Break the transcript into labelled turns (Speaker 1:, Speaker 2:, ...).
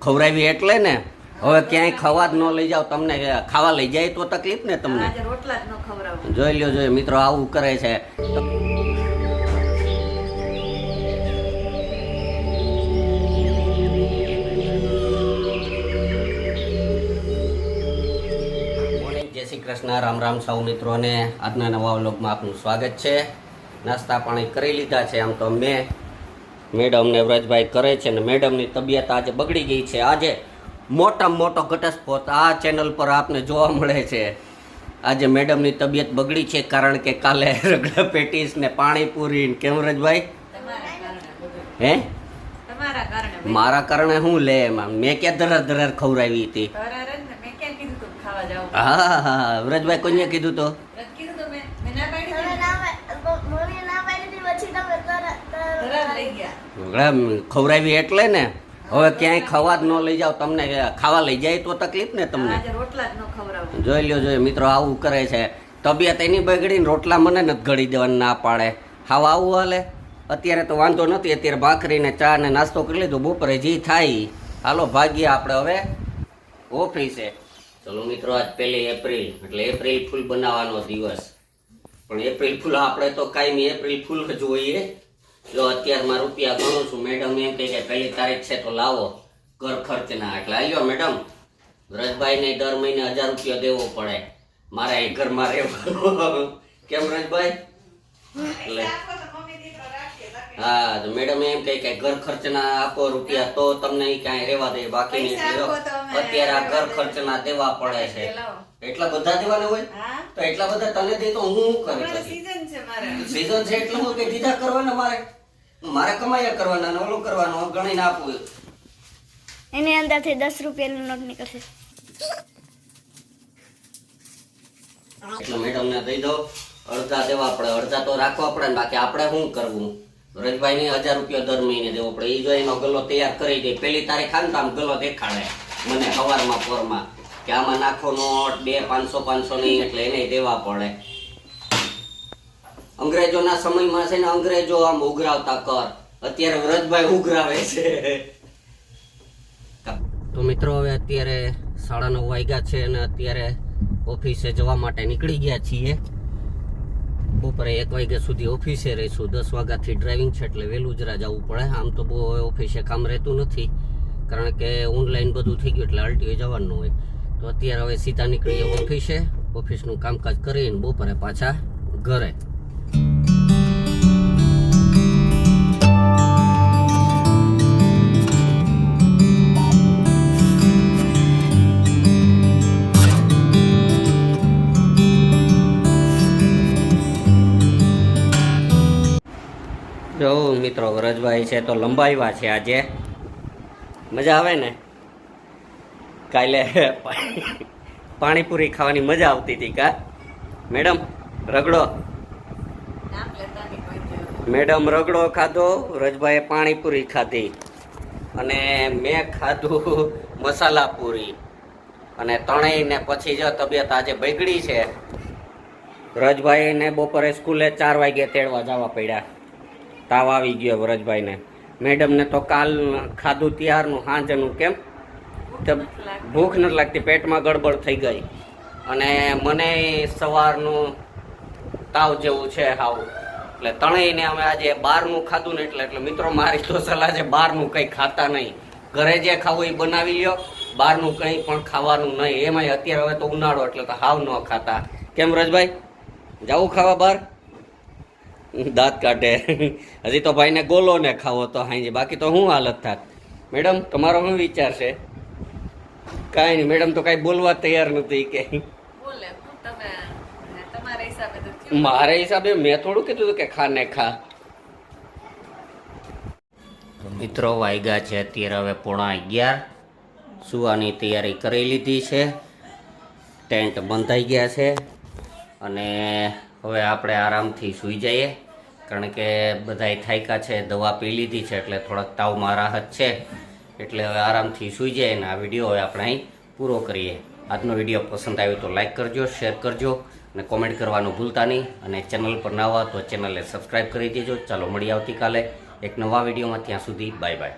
Speaker 1: ખવડાવી એટલે ને હવે ક્યાંય ખાવા જ ન લઈ જાવ તમને ખાવા લઈ જાય તો તકલીફ ને તમને
Speaker 2: રોટલા જ ન ખવડાવું.
Speaker 1: જોઈ લ્યો મિત્રો આવું કરે છે. જય શ્રી કૃષ્ણ, રામ રામ સૌ મિત્રોને. આજના નવા વ્લોગમાં આપનું સ્વાગત છે. નાસ્તા પાણી કરી લીધા છે. આમ તો મેડમ ને વ્રજભાઈ કરે છે ને મેડમની તબિયત આજે બગડી ગઈ છે. આજે મોટામાં મોટો ઘટસ્ફોટ આ ચેનલ પર આપને જોવા મળે છે. આજે મેડમની તબિયત બગડી છે કારણ કે કાલે રગડા પેટીસ ને પાણીપુરી કેમ વ્રજભાઈ હે મારા કારણે હું લે એમાં મેં ક્યાં ધરાર ખવડાવી હતી. હા હા વ્રજભાઈ કોઈને કીધું તો ખવડાવી એટલે ને હવે ક્યાંય ખાવા જ ન લઈ જાવ તમને ખાવા લઈ જાય તો તકલીફ ને તમને
Speaker 2: રોટલા જ ન ખવડાવું.
Speaker 1: જોઈ લ્યો મિત્રો આવું કરે છે. તબિયત એની બગડી ને રોટલા મને નથી ઘડી દેવાનું ના પાડે. ખાવા આવું હાલે. અત્યારે તો વાંધો નથી. અત્યારે ભાખરી ને ચા ને નાસ્તો કરી લીધો. બપોરે જે થાય હાલો ભાગીએ આપણે હવે ઓફિસે. ચલો મિત્રો આજ 1 એપ્રિલ એટલે એપ્રિલ ફૂલ બનાવવાનો દિવસ. પણ એપ્રિલ ફૂલ આપણે તો કાયમી એપ્રિલ ફૂલ જ જોઈએ. જો અત્યારમાં રૂપિયા ગણું છું. મેડમ એમ કહે કે 1 તારીખ છે તો લાવો ઘર ખર્ચના. એટલે આલ્યો મેડમ વ્રજભાઈ ને દર મહિને 1000 રૂપિયા દેવો પડે મારા એ ઘરમાં રહેવાનું. કેમ વ્રજભાઈ? એટલે હા તો મેડમ એમ કહે કે ઘર ખર્ચના આપો રૂપિયા તો તમને ક્યાંય રહેવા દે, બાકી નહીં. અત્યારે આ ઘર ખર્ચના દેવા પડે છે. એટલા બધા દેવાના હોય તો એટલા બધા તને દે તો હું કરી સીઝન છે એટલે હું કઈ દીધા કરવાના મારે કમાયા કરવાના ને ઓલું કરવાનું ગણીને આપવું.
Speaker 3: એની અંદરથી 10 રૂપિયાનો નોટ નીકળશે
Speaker 1: એટલે મેડમ ને દઈ દો. અડધા દેવા પડે, અડધા તો રાખવા પડે ને બાકી આપણે શું કરવું? વ્રજભાઈ ને 1000 રૂપિયા દર મહિને દેવો પડે. એ જો એનો ગલ્લો તૈયાર કરી દે 1 તારીખ આવે તો આમ ગલ્લો દેખાડે મને સવારમાં પોરમાં કે આમાં નાખો નોટ 2 500 500 નહીં એટલે એને દેવા પડે. અંગ્રેજોના સમયમાં છે ને અંગ્રેજો આમ ઉઘરાવતા કર. અત્યારે વ્રજભાઈ ઉઘરાવે છે. તો મિત્રો હવે અત્યારે 9:30 વાગ્યા છે અને અત્યારે ઓફિસે જવા માટે નીકળી ગયા છીએ. બપોરે 1 વાગ્યા સુધી ઓફિસે રહીશું. 10 વાગ્યાથી ડ્રાઇવિંગ છે એટલે વહેલું જરા જવું પડે. આમ તો બહુ ઓફિસે કામ રહેતું નથી કારણ કે ઓનલાઈન બધું થઈ ગયું એટલે આરટીઓ જવાનું હોય. તો અત્યારે હવે સીધા નીકળીએ ઓફિસે. ઓફિસનું કામકાજ કરીને બપોરે પાછા ઘરે. જો મિત્રો વ્રજભાઈ છે તો લંબાવ્યા છે આજે. મજા આવે ને? કાલે પાણીપુરી ખાવાની મજા આવતી હતી કા મેડમ? રગડો મેડમ રગડો ખાધો, વ્રજભાઈએ પાણીપુરી ખાધી અને મેં ખાધું મસાલા પૂરી. અને ત્રણેયને પછી જો તબિયત આજે બગડી છે. વ્રજભાઈને બપોરે સ્કૂલે 4 વાગ્યે તેડવા જવા પડ્યા. તાવ આવી ગયો વ્રજભાઈને. મેડમને તો કાલ ખાધું ત્યારનું સાંજનું કેમ ભૂખ નથી લાગતી, પેટમાં ગડબડ થઈ ગઈ. અને મને સવારનું તાવ જેવું છે હાવ. એટલે ત્રણેયને અમે આજે બહારનું ખાધું ને એટલે મિત્રો મારી તો સલાહ છે બહારનું કંઈ ખાતા નહીં. ઘરે જે ખાવું એ બનાવી લ્યો, બહારનું કંઈ પણ ખાવાનું નહીં. એમાંય અત્યારે હવે તો ઉનાળો એટલે તો હાવ ન ખાતા. કેમ વ્રજભાઈ જાવું ખાવા બહાર? દાંત કાઢે. હજી તો ભાઈને ગોલો ને ખાવો તો હાંજે, બાકી તો શું હાલત થાત? મેડમ તમારો શું વિચાર છે? કાંઈ નહીં. મેડમ તો કાંઈ બોલવા તૈયાર નથી કે મારા હિસાબે મેં થોડું કીધું હતું કે ખા ને ખા. મિત્રો વાગ્યા છે અત્યારે હવે 11:15. સુવાની તૈયારી કરી લીધી છે. ટેન્ટ બંધાઈ ગયા છે અને હવે આપણે આરામથી સૂઈ જઈએ કારણ કે બધાય થાક્યા છે. દવા પી લીધી છે એટલે થોડાક તાવમાં રાહત છે. એટલે હવે આરામથી સૂઈ જાય અને આ વિડીયો હવે આપણે અહીં પૂરો કરીએ. આજનો વિડીયો પસંદ આવ્યો તો લાઈક કરજો, શેર કરજો અને કોમેન્ટ કરવાનું ભૂલતા નહીં. અને ચેનલ પર નવા તો ચેનલને સબસ્ક્રાઈબ કરી દેજો. ચાલો મળીએ આવતીકાલે એક નવા વિડીયોમાં. ત્યાં સુધી બાય બાય.